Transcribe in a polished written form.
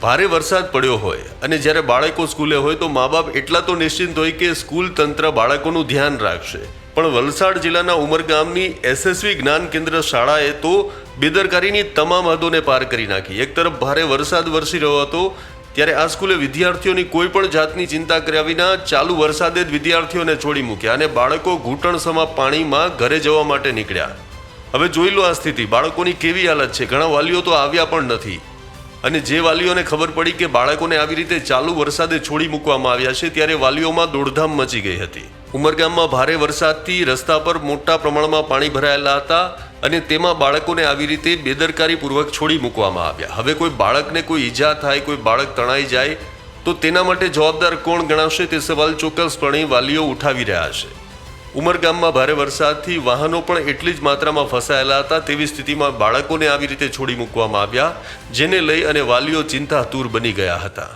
ભારે વરસાદ પડ્યો હોય અને જ્યારે બાળકો સ્કૂલે હોય તો મા બાપ એટલા તો નિશ્ચિંત હોય કે સ્કૂલ તંત્ર બાળકોનું ધ્યાન રાખશે, પણ વલસાડ જિલ્લાના ઉમરગામની એસએસવી જ્ઞાન કેન્દ્ર શાળાએ તો બેદરકારીની તમામ હદોને પાર કરી નાખી. એક તરફ ભારે વરસાદ વરસી રહ્યો હતો ત્યારે આ સ્કૂલે વિદ્યાર્થીઓની કોઈ પણ જાતની ચિંતા કર્યા વિના ચાલુ વરસાદે જ વિદ્યાર્થીઓને છોડી મૂક્યા અને બાળકો ઘૂંટણસમા પાણીમાં ઘરે જવા માટે નીકળ્યા. હવે જોઈ લો આ સ્થિતિ, બાળકોની કેવી હાલત છે. ઘણા વાલીઓ તો આવ્યા પણ નથી અને જે વાલીઓને ખબર પડી કે બાળકોને આવી રીતે ચાલુ વરસાદે છોડી મૂકવામાં આવ્યા છે ત્યારે વાલીઓમાં દોડધામ મચી ગઈ હતી. ઉમરગામમાં ભારે વરસાદથી રસ્તા પર મોટા પ્રમાણમાં પાણી ભરાયેલા હતા અને તેમાં બાળકોને આવી રીતે બેદરકારીપૂર્વક છોડી મૂકવામાં આવ્યા. હવે કોઈ બાળકને કોઈ ઈજા થાય, કોઈ બાળક તણાઈ જાય તો તેના માટે જવાબદાર કોણ ગણાશે તે સવાલ ચોક્કસપણે વાલીઓ ઉઠાવી રહ્યા છે. ઉમરગામમાં ભારે વરસાદથી વાહનો પણ એટલી જ માત્રામાં ફસાયેલા હતા. તેવી સ્થિતિમાં બાળકોને આવી રીતે છોડી મૂકવામાં આવ્યા, જેને લઈ અને વાલીઓ ચિંતાતુર બની ગયા હતા.